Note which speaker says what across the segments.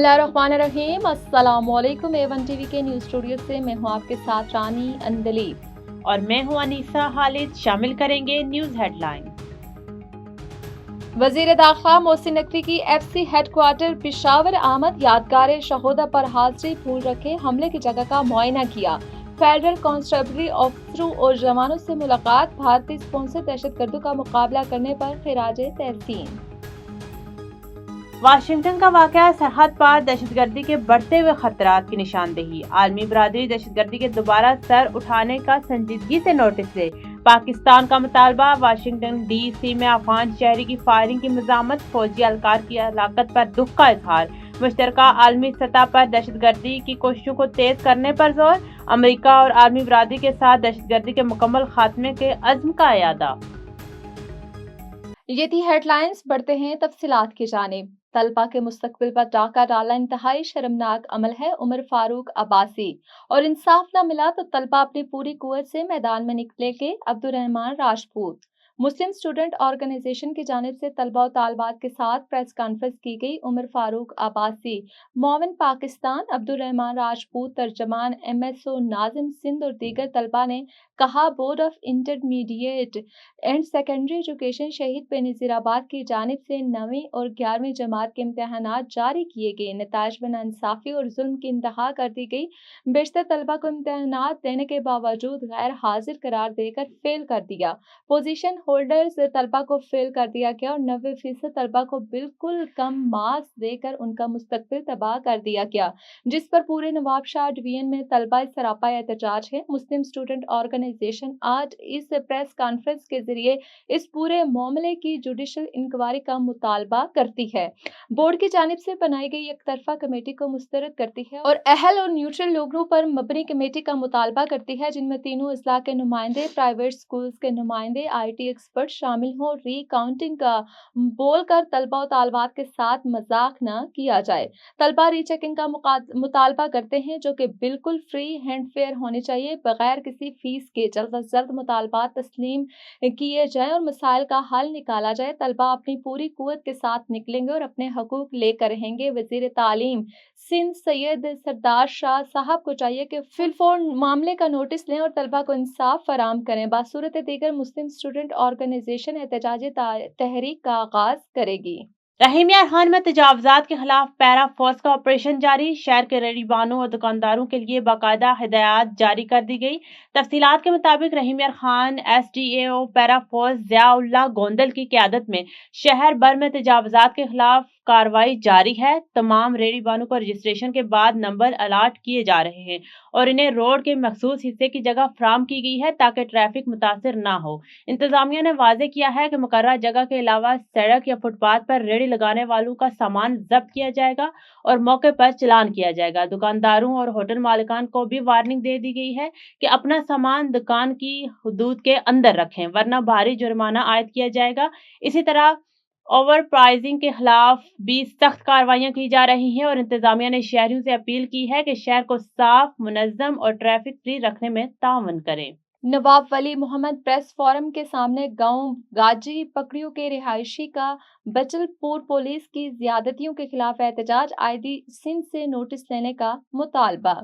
Speaker 1: बिस्मिल्लाहिर्रहमानिर्रहीम। अस्सलामुअलैकुम। A1 TV के न्यूज़ स्टूडियो से मैं हूं आपके साथ रानी अंदलीब
Speaker 2: और मैं हूं अनीसा खालिद। शामिल करेंगे न्यूज़ हेडलाइन।
Speaker 1: वज़ीर दाखिला मोहसिन नकवी की FC हेडक्वार्टर पेशावर आमद। यादगार शहोदा पर हाजिरी भूल रखे हमले की जगह का मुआयना किया। फेडरल कांस्टेबलरी ऑफिसरों और जवानों से मुलाकात। भारतीय स्पॉन्सर दहशतगर्दों का मुकाबला करने पर खिराज तहसीन।
Speaker 2: वाशिंगटन का वाक़या सरहद पार दहशतगर्दी के बढ़ते हुए खतरात की निशानदेही। आलमी बरादरी दहशतगर्दी के दोबारा सर उठाने का संजीदगी से नोटिस ले। पाकिस्तान का मुतालबा। वाशिंगटन DC में अफगान शहरी की फायरिंग की मज़ामत। फौजी एहलकार की हलाकत पर दुख का इजहार। मुश्तरका आलमी सतह पर दहशतगर्दी की कोशिशों को तेज करने पर जोर। अमेरिका और आलमी बरादरी के साथ दहशतगर्दी के मुकम्मल खात्मे के अज़्म का इरादा।
Speaker 1: ये थी हेडलाइंस। बढ़ते हैं तफसीलात की जानिब। तलबा के मुस्तकबिल पर डाका डालना इंतहाई शर्मनाक अमल है। उमर फारूक अब्बासी। और इंसाफ न मिला तो तलबा अपनी पूरी कुव्वत से मैदान में निकलेंगे। अब्दुर्रहमान राजपूत। मुस्लिम स्टूडेंट ऑर्गेनाइजेशन की जानिब से तलबा और तालबात के साथ प्रेस कॉन्फ्रेंस की गई। उमर फारूक अब्बासी, मोमिन पाकिस्तान, अब्दुर्रहमान राजपूत, तर्जमान MSO नाजिम सिंध और दीगर तलबा ने कहा, board of intermediate and secondary education शहीद बेनज़ीराबाद की जानिब से 9वीं और 11वीं जमात के इम्तहानात जारी किए गए। नताइज में नाइंसाफ़ी और जुल्म की इंतहा कर दी गई। बेशतर तलबा को इम्तहानात देने के बावजूद गैर हाजिर करार देकर फेल कर दिया। पोजीशन होल्डर्स तलबा को फेल कर दिया गया और 90% तलबा को बिल्कुल कम मार्क्स देकर उनका मुस्तकबिल तबाह कर दिया गया, जिस पर पूरे नवाबशाह डिवीजन में तलबा सरापा एहतजाज है। मुस्लिम स्टूडेंट ऑर्गेनाइजेशन आज इस प्रेस कॉन्फ्रेंस के जरिए इस पूरे मामले की जुडिशल इंक्वायरी का मुतालबा करती है। बोर्ड की जानिब से बनाई गई एक तरफा कमेटी को मुस्तरद करती है और अहल और न्यूट्रल लोगों पर मबनी कमेटी का मुतालबा करती है, जिनमें तीनों अजला के नुमाइंदे, प्राइवेट स्कूल्स के नुमाइंदे, IT एक्सपर्ट शामिल हों। रीकाउंटिंग का बोलकर तलबा और तालबात के साथ मजाक न किया जाए। तलबा रीचेकिंग का मुतालबा करते हैं, जो कि बिल्कुल फ्री हैंड फेयर होनी चाहिए, बगैर किसी फीस के। जल्द अज जल्द मुतालबात तस्लीम किए जाए और मसाइल का हल निकाला जाए। तलबा अपनी पूरी कुव्वत के साथ निकलेंगे और अपने हकूक लेकर रहेंगे। वजीर तालीम सिंध सैयद सरदार शाह साहब को चाहिए कि फिलफौर मामले का नोटिस लें और तलबा को इंसाफ फराम करें। बासूरत दीगर मुस्लिम स्टूडेंट ऑर्गेनाइजेशन एहतजाजी तहरीक का आगाज करेगी।
Speaker 2: रहीम यार खान में तजावजात के खिलाफ पैरा फोर्स का ऑपरेशन जारी। शहर के रेहड़ीबानों और दुकानदारों के लिए बाकायदा हिदायत जारी कर दी गई। तफसीलात के मुताबिक Rahim Yar Khan SDAO para force Ziaullah Gondal की क़यादत में शहर भर में तजावजात के खिलाफ कार्रवाई जारी है। तमाम रेहड़ीबानों को रजिस्ट्रेशन के बाद नंबर अलाट किए जा रहे हैं और इन्हें रोड के मखसूस हिस्से की जगह फराम की गई है ताकि ट्रैफिक मुतासर ना हो। इंतजामिया ने वाजे किया है कि मुकर्रर जगह के अलावा सड़क या फुटपाथ पर रेहड़ी लगाने वालों का सामान जब्त किया जाएगा और मौके पर चालान किया जाएगा। दुकानदारों और होटल मालिकान को भी वार्निंग दे दी गई है कि अपना सामान दुकान की हदूद के अंदर रखें, वरना भारी जुर्माना आयद किया जाएगा। इसी तरह ओवर प्राइसिंग के खिलाफ भी सख्त कार्रवाइयां की जा रही हैं और इंतजामिया ने शहरियों से अपील की है कि शहर को साफ, मुनज्जम और ट्रैफिक फ्री रखने में ताउन करें।
Speaker 1: नवाब वली मोहम्मद प्रेस फोरम के सामने गांव गाजी पकड़ियों के रिहायशी का बचलपुर पुलिस की ज्यादतियों के खिलाफ एहतजाज। ID सिंध से नोटिस लेने का मुतालबा।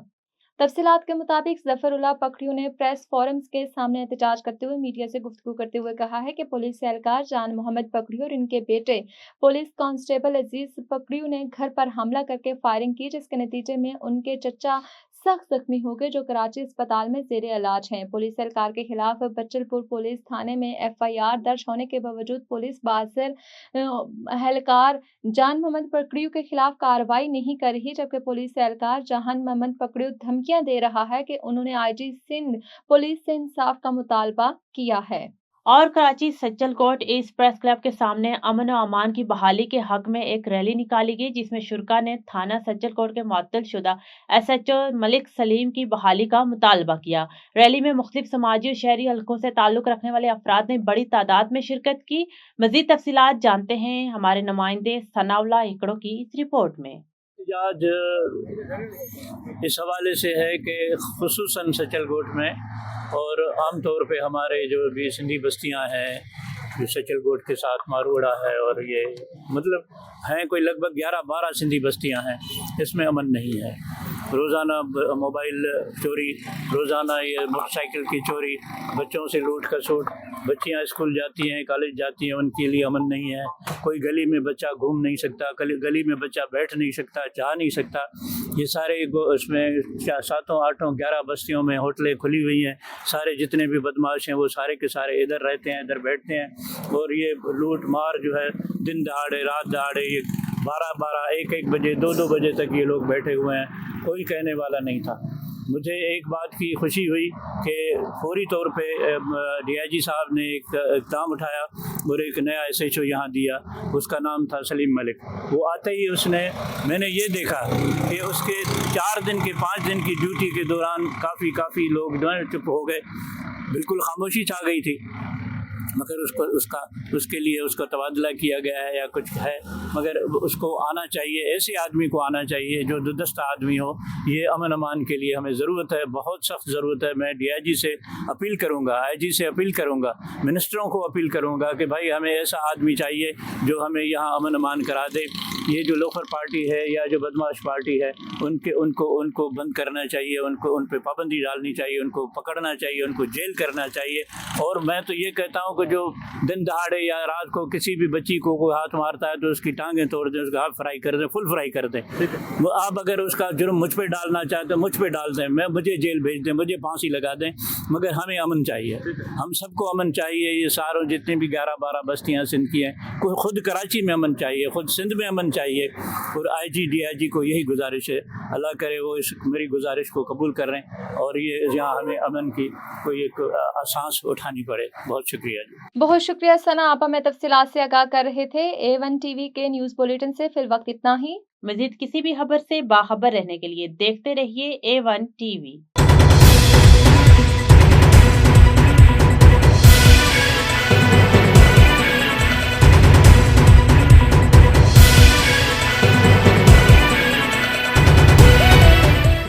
Speaker 1: तफसीलात के मुताबिक जफरुल्लाह पकड़ियों ने प्रेस फोरम्स के सामने एहतजाज करते हुए मीडिया से गुफ्तगू करते हुए कहा है कि पुलिस एहलकार जान मोहम्मद पकड़ियों और इनके बेटे पुलिस कांस्टेबल अजीज पकड़ियों ने घर पर हमला करके फायरिंग की, जिसके नतीजे में उनके चचा सख्त जख्मी हो गए, जो कराची अस्पताल में जेर इलाज हैं। पुलिस एहलकार के खिलाफ बचलपुर पुलिस थाने में FIR दर्ज होने के बावजूद पुलिस बासर एहलकार जान मोहम्मद पकड़ियों के खिलाफ कार्रवाई नहीं कर रही, जबकि पुलिस एहलकार जान मोहम्मद पकड़ियों धमकियां दे रहा है कि उन्होंने IG सिंध पुलिस से इंसाफ का मुतालबा किया है।
Speaker 2: और कराची सज्जल कोट ईस्ट प्रेस क्लब के सामने अमन और अमान की बहाली के हक में एक रैली निकाली गई, जिसमें शुरा ने थाना सज्जल कोट के मुअत्तल शुदा SHO मलिक सलीम की बहाली का मुतालबा किया। रैली में मुख्तलिफ समाजी और शहरी हलकों से ताल्लुक रखने वाले अफराद ने बड़ी तादाद में शिरकत की। मजीद तफसीलात जानते हैं हमारे नुमाइंदे सनाउल्लाह हिकड़ो की इस रिपोर्ट में।
Speaker 3: आज इस हवाले से है कि खुसूसन सचलकोट में और आम तौर पे हमारे जो भी सिंधी बस्तियां हैं, जो सचलकोट के साथ मारवाड़ा है और ये मतलब हैं कोई लगभग 11-12 सिंधी बस्तियां हैं, اس میں امن نہیں ہے. روزانہ موبائل چوری، روزانہ یہ موٹر سائیکل کی چوری، بچوں سے لوٹ کھسوٹ، بچیاں اسکول جاتی ہیں، کالج جاتی ہیں، ان کے لیے امن نہیں ہے. کوئی گلی میں بچہ گھوم نہیں سکتا، گلی میں بچہ بیٹھ نہیں سکتا، جا نہیں سکتا. یہ سارے اس میں 7 8 11 بستیوں میں ہوٹلیں کھلی ہوئی ہیں. سارے جتنے بھی بدماش ہیں وہ سارے کے سارے ادھر رہتے ہیں، ادھر بیٹھتے ہیں. اور یہ لوٹ مار جو ہے دن دہاڑے رات دہاڑے، یہ 12 1 بجے 2 بجے تک یہ لوگ بیٹھے ہوئے ہیں. کوئی کہنے والا نہیں تھا. مجھے ایک بات کی خوشی ہوئی کہ فوری طور پہ ڈی آئی جی صاحب نے ایک اقدام اٹھایا اور ایک نیا ایس ایچ او یہاں دیا. اس کا نام تھا سلیم ملک. وہ آتے ہی میں نے یہ دیکھا کہ اس کے 4 دن کے 5 دن کی ڈیوٹی کے دوران کافی لوگ جو ہے چپ ہو گئے، بالکل خاموشی چھا گئی تھی. مگر اس کے لیے اس کو تبادلہ کیا گیا ہے یا کچھ ہے، مگر اس کو آنا چاہیے، ایسے آدمی کو آنا چاہیے جو دست آدمی ہو. یہ امن امان کے لیے ہمیں ضرورت ہے، بہت سخت ضرورت ہے. میں ڈی آئی جی سے اپیل کروں گا، آئی جی سے اپیل کروں گا، منسٹروں کو اپیل کروں گا کہ بھائی ہمیں ایسا آدمی چاہیے جو ہمیں یہاں امن امان کرا دے. یہ جو لوفر پارٹی ہے یا جو بدماش پارٹی ہے ان کو بند کرنا چاہیے، ان پہ پابندی ڈالنی چاہیے، ان کو پکڑنا چاہیے، ان کو جیل کرنا چاہیے. اور میں تو یہ کہتا ہوں کہ جو دن دہاڑے یا رات کو کسی بھی بچی کو کوئی ہاتھ مارتا ہے تو اس کی ٹانگیں توڑ دیں، اس کا ہاتھ فرائی کر دیں، فل فرائی کر دیں. وہ آپ اگر اس کا جرم مجھ پہ ڈالنا چاہتے ہیں مجھ پہ ڈال دیں، مجھے جیل بھیج دیں، مجھے پھانسی لگا دیں، مگر ہمیں امن چاہیے. ہم سب کو امن چاہیے. یہ ساروں جتنی بھی 11 12 بستیاں سندھ کی ہیں، خود کراچی میں امن چاہیے، خود سندھ میں امن چاہیے. اور آئی جی ڈی آئی جی کو یہی گزارش ہے، اللہ کرے وہ میری گزارش کو قبول کریں اور یہ یہاں ہمیں امن کی کوئی ایک سانس اٹھانی پڑے. بہت شکریہ جی.
Speaker 1: بہت شکریہ ثنا، آپ ہمیں تفصیلات سے آگاہ کر رہے تھے. A1 ٹی وی کے نیوز بلیٹن سے فی الوقت اتنا ہی.
Speaker 2: مزید کسی بھی خبر سے باخبر رہنے کے لیے دیکھتے رہیے A1 ٹی وی.